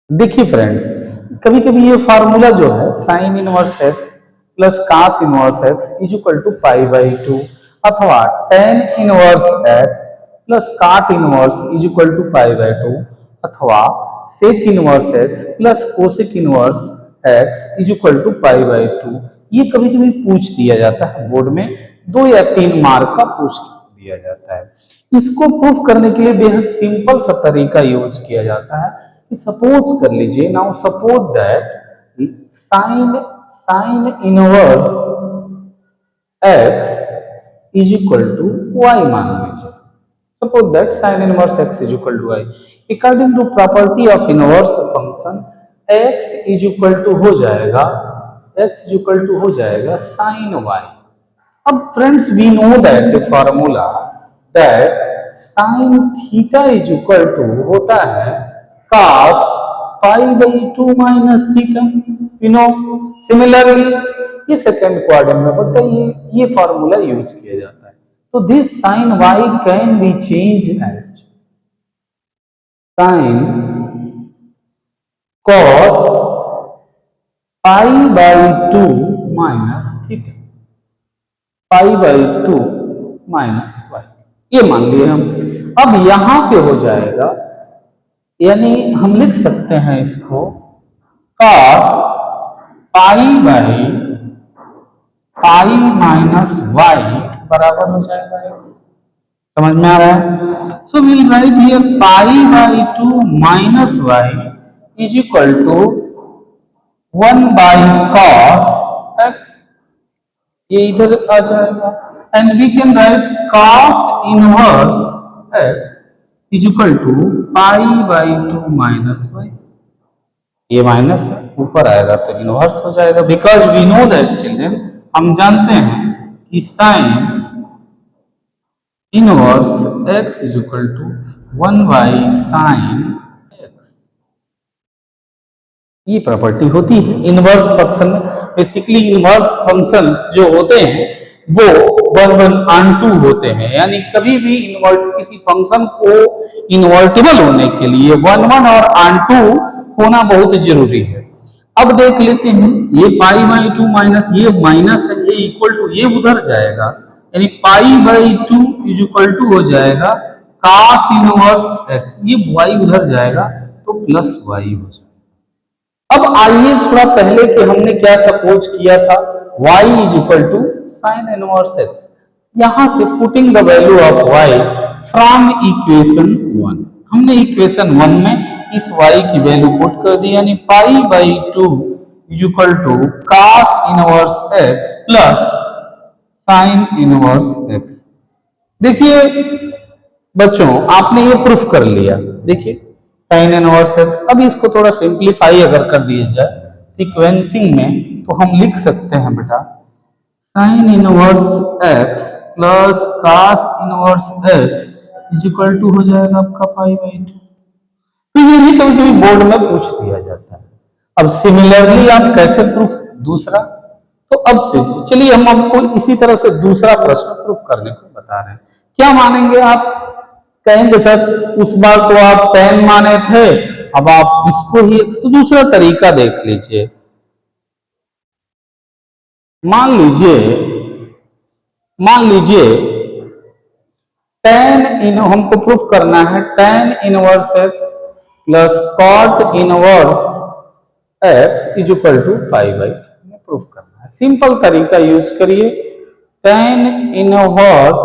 देखिए फ्रेंड्स, कभी कभी ये फार्मूला जो है sine inverse x plus cos inverse x is equal to pi by two अथवा tan inverse x plus cot inverse is equal to pi by two अथवा sec inverse x plus cosec inverse x is equal to pi by two. ये कभी कभी पूछ दिया जाता है board में, 2 या 3 मार्क का पूछ दिया जाता है। इसको प्रूफ करने के लिए बेहद सिंपल सा तरीका यूज किया जाता है। सपोज कर लीजिए, now suppose that sine sine inverse x is equal to y मान लीजिए। Suppose that sine inverse x is equal to y. According to property of inverse function x is equal to हो जाएगा, x is equal to हो जाएगा sine y. अब friends we know that the formula that sine theta is equal to होता है cos pi by two minus theta. You know similarly ये second quadrant में पड़ता है, ये फार्मूला यूज किया जाता है। तो this sine y can be change at sine cos pi by two minus theta, pi by two minus y, ये मान लिए हम। अब यहां पे हो जाएगा, यानी हम लिख सकते हैं इसको cos pi by pi minus y बराबर हो जाएगा x। समझ में आ रहा है? So will write here pi by two minus y is equal to 1/cos x। ये इधर आ जाएगा and we can write cos inverse x is equal to pi by two minus y. ये माइनस ऊपर आएगा तो इनवर्स हो जाएगा, because we know that children, हम जानते हैं कि sine inverse x is equal to 1/sin x. ये प्रॉपर्टी होती है इनवर्स फंक्शन में। बेसिकली इनवर्स फंक्शन जो होते हैं वो 1/2 होते हैं, यानी कभी भी किसी फंक्शन को इन्वर्टिबल होने के लिए 1/1 और ऑन2 होना बहुत जरूरी है। अब देख लेते हैं, ये पाई बाई टू माइनस ये माइनस है, ये इक्वल टू ये उधर जाएगा, यानी pi by two is equal to हो जाएगा cos इनवर्स एक्स, ये y उधर जाएगा तो प्लस y हो जाएगा। अब आइए थोड़ा पहले कि हमने क्या सपोज किया था, y is equal to sine inverse x. यहां से putting the value of y from equation 1, हमने इक्वेशन 1 में इस y की वैल्यू पुट कर दी, यानी pi by two is equal to cos inverse x plus sine inverse x। देखिए बच्चों, आपने ये प्रूफ कर लिया। देखिए साइन इनवर्स एक्स, अब इसको थोड़ा सिंप्लीफाई अगर कर दिया जाए सीक्वेंसिंग में तो हम लिख सकते हैं बेटा sine inverse x plus cos inverse x is equal to हो जाएगा आपका पाई बाई टू। तो ये भी कभी कभी बोर्ड में पूछ दिया जाता है। अब सिमिलरली आप कैसे प्रूफ दूसरा, तो अब से चलिए हम आपको इसी तरह से दूसरा प्रश्न प्रूफ करने को बता रहे हैं। क्या मानेंगे आप? कहेंगे सर उस बार तो आप 10 माने थे, अब आप इसको ही तो दूसरा तरीका देख लीजिए। मान लीजिए 10 इन हमको प्रूफ करना है tan inverse x plus cot inverse x is equal to pi by two proof करना है। सिंपल तरीका यूज करिए, tan inverse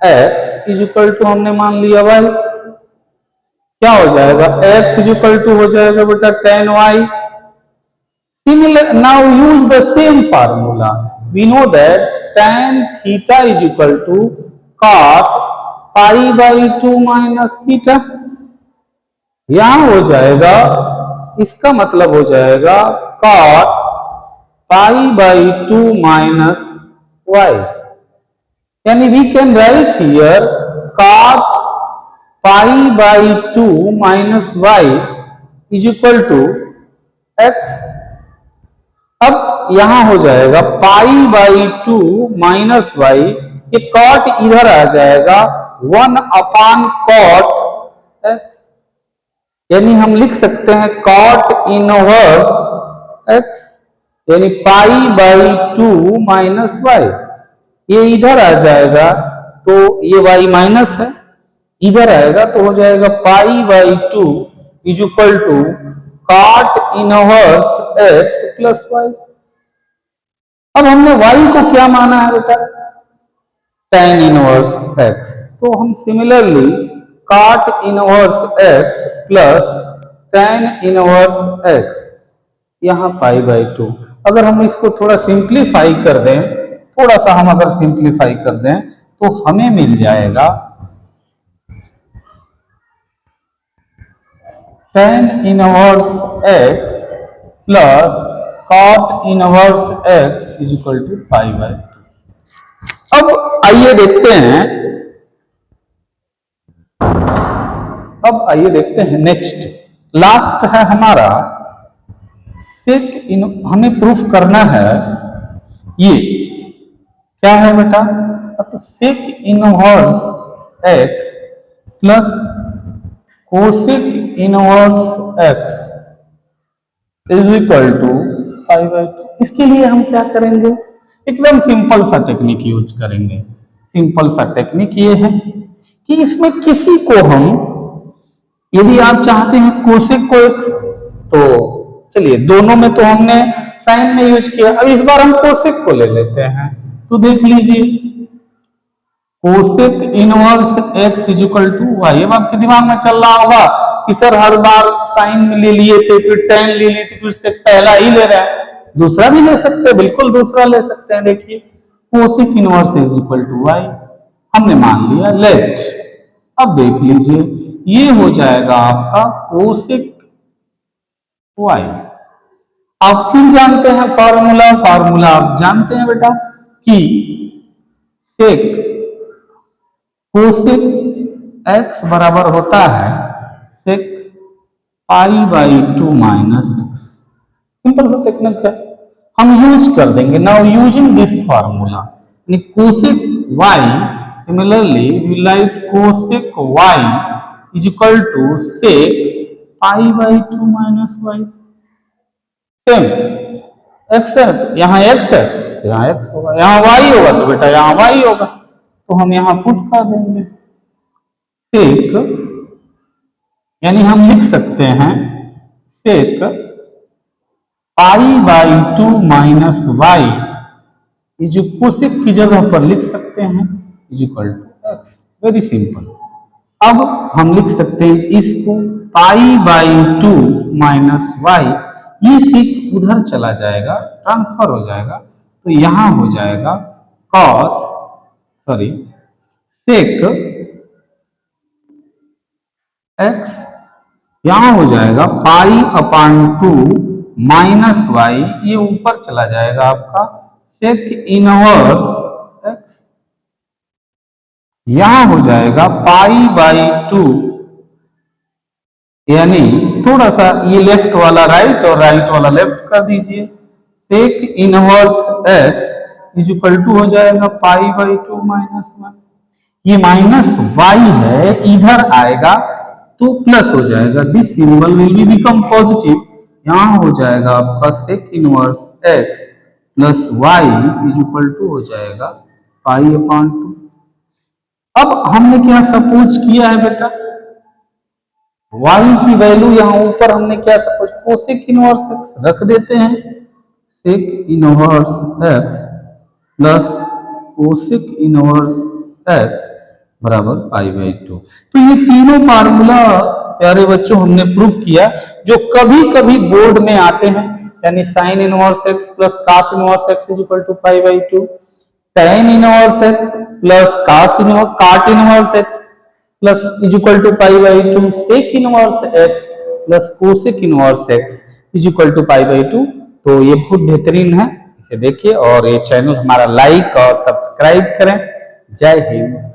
x is equal to हमने मान लिया y, क्या हो जाएगा x इज इक्वल टू हो जाएगा बेटा tan y। Similar now use the same formula, we know that tan theta is equal to cot pi by two minus theta. यहां हो जाएगा, इसका मतलब हो जाएगा cot pi by two minus y, यानी we can write here cot pi by two minus y is equal to x. अब यहां हो जाएगा pi by two minus y, ये cot इधर आ जाएगा 1/cot एक्स। यानी हम लिख सकते हैं कॉट इनवर्स एक्स यानी पाई बाई 2 माइनस वाई। ये इधर आ जाएगा तो ये वाई माइनस है, इधर आएगा तो हो जाएगा pi by 2 is equal to cot inverse x plus y. अब हमने वाई को क्या माना है बेटा, tan इनवर्स एक्स, तो हम similarly cot inverse x plus tan inverse x यहां पाई बाई 2। अगर हम इसको थोड़ा सिंप्लीफाई कर दें, थोड़ा सा हम अगर सिंप्लीफाई कर दें तो हमें मिल जाएगा tan inverse x plus cot inverse x is equal to pi by 2। अब आइए देखते हैं, नेक्स्ट लास्ट है हमारा सेक हमें प्रूफ करना है ये क्या है बेटा, तो sec inverse x plus cosec inverse x is equal to pi by 2। इसके लिए हम क्या करेंगे, एकदम सिंपल सा टेक्निक यूज करेंगे। सिंपल सा टेक्निक ये है कि इसमें किसी को हम, यदि आप चाहते हैं कोसेक को एक्स, तो चलिए दोनों में तो हमने साइन में यूज किया, अब इस बार हम कोसेक को ले लेते हैं। तो देख लीजिए cosec inverse x is equal to y. अब आपके दिमाग में चल रहा होगा कि सर हर बार साइन में ले लिए थे, फिर टेन ले लिए थे, फिर से पहला ही ले रहा है, दूसरा भी ले सकते हैं, बिल्कुल दूसरा ले सकते हैं। देखिए cosec inverse is equal to y हमने मान लिया, लेट। अब देख लीजिए ये हो जाएगा आपका कोसेक वाई। आप फिर जानते हैं फार्मूला आप जानते हैं बेटा कि सेक कोसेक एक्स बराबर होता है sec pi by 2 minus x. Simple सा टेक्निक है, हम यूज कर देंगे। Now using this formula cosec y, similarly we write cosec y is equal to sec pi by 2 minus y. Same x है तो यहाँ एक्स है तो यहाँ एक्स होगा, यहाँ वाई होगा तो बेटा यहाँ वाई होगा, तो हम यहाँ पुट कर देंगे सेक, यानी हम लिख सकते हैं sec pi by 2 minus y is cosec की जगह पर लिख सकते हैं is equal to x. Very simple. अब हम लिख सकते हैं इसको पाई बाई 2 माइनस वाई, ये सेक उधर चला जाएगा, ट्रांसफर हो जाएगा, तो यहां हो जाएगा सेक एक्स, यहां हो जाएगा पाई अपान 2 माइनस वाई, ये ऊपर चला जाएगा आपका सेक इनवर्स एक्स, यहां हो जाएगा पाई बाई 2, यानी थोड़ा सा ये लेफ्ट वाला राइट और राइट वाला लेफ्ट कर दीजिए, sec inverse x is equal to हो जाएगा पाई बाई 2 माइनस 1। ये माइनस वाई है, इधर आएगा तो प्लस हो जाएगा, this symbol will be become positive, यहां हो जाएगा आपका sec inverse x plus y is equal to हो जाएगा पाई अपॉन 2। अब हमने क्या सपोज किया है बेटा, y की वैल्यू यहां ऊपर हमने क्या सपोज कोसेक इनवर्स x रख देते हैं, sec inverse x plus cosec inverse x बराबर पाई बाई 2। तो ये तीनों फार्मूला प्यारे बच्चों हमने प्रूव किया जो कभी कभी बोर्ड में आते हैं, यानी sine inverse x plus cos inverse x is equal to pi by 2, tan inverse x plus cot inverse x plus is equal to pi by 2, sec inverse x plus cosec inverse x is equal to pi by 2। तो ये बहुत बेहतरीन है, इसे देखिए और ये channel हमारा लाइक और सब्सक्राइब करें। जय हिंद।